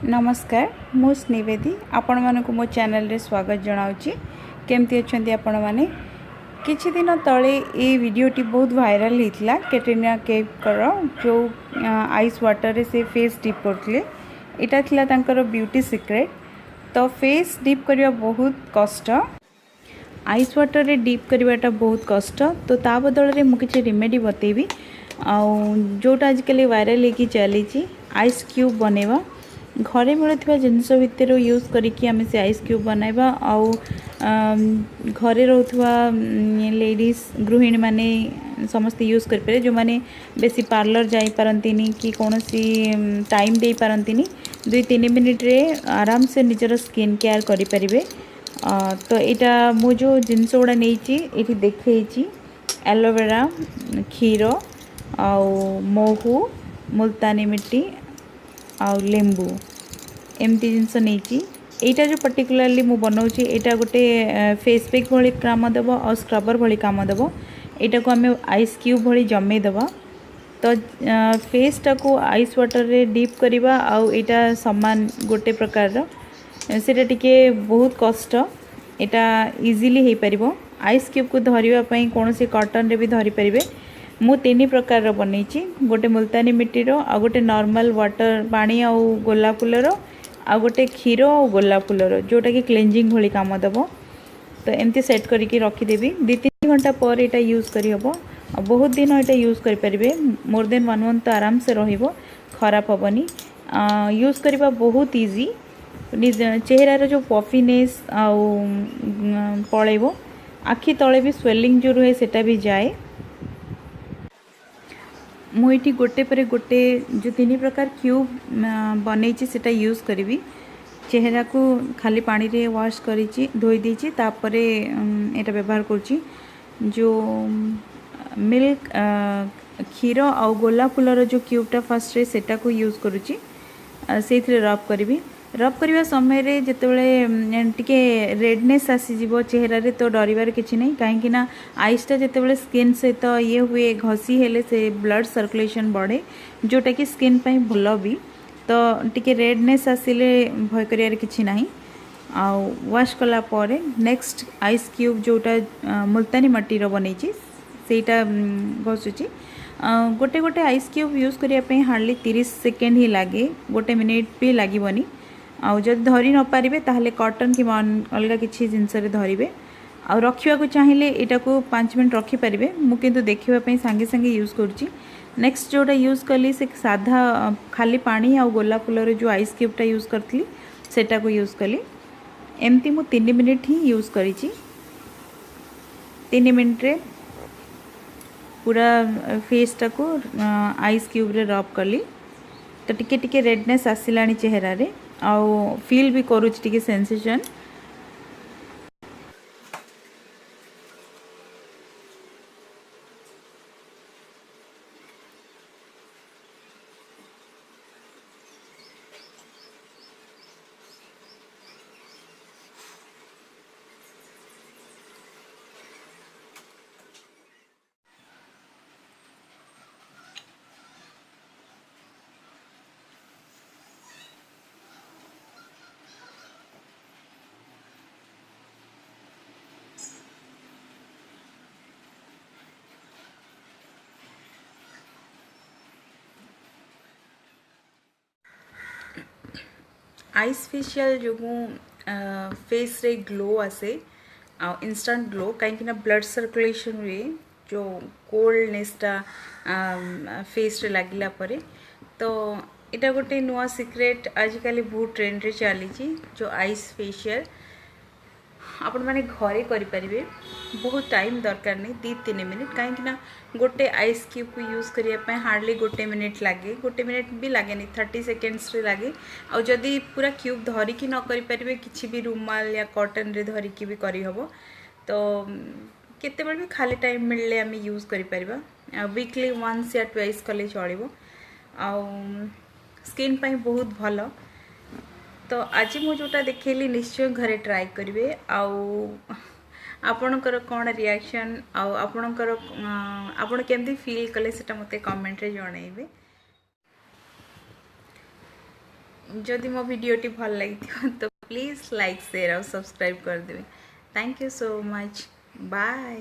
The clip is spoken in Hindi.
नमस्कार मु स्निवेदी आपण मानक मो चैनल रे स्वागत जनाऊँगी। केमती अच्छा आपण मैंने किछि दिन तले ये वीडियोटी बहुत वायरल होता कैटरीना कैफ कर जो आइस वाटर रे से फेस डिप करते इटा थिला तांकर ब्यूटी सीक्रेट। तो फेस डिप करवा बहुत कष्ट, आइस वाटर रे डिप करवाटा बहुत कष्ट। तो ता बदल रे मु किछि रेमेडी बतेबी जोटा आजकल वायरल होगी चली आइस क्यूब बनैबा घरे मिलुवा जिनस भितर यूज करिकी आमे से आइस क्यूब बनैबा आउ घरे रोथुवा लेडीज गृहिणी माने समस्त यूज कर पारे जो माने बेसी पार्लर जाई पारंतिनी कि कोनोसी टाइम दे पारंतिनी 2-3 मिनिट रे आराम से निजर स्किन केयर करि परिबे। तो एटा मु जो जिनस गुड़ा नहीं देखी एलोवेरा क्षीर आउ महू मुल्तानी मिट्टी आउ लेंबू एमती जिनस नहीं एटा जो पर्टिकुलरली मु बनाऊँगी एटा गोटे फेस पैक भली काम देव और स्क्रबर भली काम देव। एटा को आमे आइस क्यूब भली जमे देवा तो फेस टा को आइस वाटर रे डीप करवा आउ एटा समान गोटे प्रकार सेटा टिके बहुत कष्ट एटा इजीली हो पारिबो। आइस क्यूब को धरिबा पई कोनोसी कॉटन रे भी धरि परिबे। मु 3 प्रकार रो बनैछि गोटे मुल्तानी मिट्टी रो आ गोटे नॉर्मल वाटर पानी आ गोलाप फूल रो आ गोटे क्षीर और गोलाप फूल रो जोटा कि क्लींजिंग भली काम देबो। तो एमती सेट करके रखिदेवी 2-3 घंटा पर एटा यूज करी हबो आ बहुत दिन एटा यूज करि परिबे। मोर देन 1 मंथ तो आराम से रहिबो, खराब हबनी। यूज करबा बहुत इजी, चेहरार जो पफिनेस आउ पलैबो, आखि तले भी स्वेलिंग जो रहे सेटा भी जाए। मुझे गोटे पर गोटे जो 3 प्रकार क्यूब बनई सेटा यूज करी चेहरा को खाली पानी रे वॉश करी धोई देछि तापरे एटा व्यवहार करछि जो मिल्क क्षीर और गोलाप फूलर जो क्यूबटा फर्स्ट रे सेटा को यूज करुछि से रब करी। रब करने समय रे जितेबले टिके रेडनेस आसीजिवो चेहरा रे तो डरिवार किछि नहीं कहीं आइसटा जितेबले स्किन सहित ये हुए घसी हेले से ब्लड सर्कुलेशन बढ़े जोटा कि स्किन पे भल भी। तो टिके रेडनेस आसिले भय करियार किछि नहीं। आउ वाश कला परे नेक्स्ट आइस क्यूब जोटा मुल्तानी मट्टी रो बनैछि सेटा घसुछि। गोटे गोटे आइस क्यूब यूज करिया पे हार्डली 30 सेकेंड ही लागे, गोटे मिनिट भी लागिबनी। आउ जब धरी न पारिबे ताहले कॉटन कि अलग किसी जिनस धरिबे। आ रखिया को चाहिए एटा को 5 मिनट रखी पारिबे। मु किंतु देखिबा पई संगे संगे यूज करछि। नेक्स्ट जोटा यूज कली से साधा खाली पानी आ गोलाप फूलर जो आइस क्यूबटा यूज करथली सेटा को यूज कली। एमती मु 3 मिनिट ही यूज करिछि। 3 मिनिट रे पूरा फेसटा को आइस क्यूब रे रब कली तो टिके टिके रेडनेस आसिलानी चेहरा रे आउ फील भी करूछ टिके सेंसेशन। आइस फेशियल जो फेस रे ग्लो आसे इंस्टेंट ग्लो कहीं ब्लड सर्कुलेशन हुए जो कोल्डनेसटा फेस रे लगिला परे। तो इटा गोटे नुआ सीक्रेट आजिकल बहुत ट्रेंड रे चली जो आइस फेशियल आपण माने घरे करि परिबे। बहुत टाइम दरकार नहीं, 2-3 मिनिट कहीं गोटे आइस क्यूब को यूज करने हार्डली 1 मिनिट लगे, 1 मिनिट भी लगे नहीं 30 सेकेंड्स रे लगे। और जदि पूरा क्यूब धरिकी न करि परिबे किछि भी रुमाल या कॉटन रे धरिकी भी करि हबो। तो केते बेल भी खाली टाइम मिलले आम यूज करि परिबा। वीकली 1 या 2 कले चलिबो आ स्किन पई बहुत भलो। तो आज मु जोटा देखली निश्चय घरे ट्राई करेंगे। आपणकर कौन रिएक्शन आपणकर आपण केमती फील कले सेटा मते कमेंट रे जणाइबे। जदि मो वीडियोटी भल लगी तो प्लीज़ लाइक शेयर और सब्सक्राइब कर देवे। Thank you so much. Bye.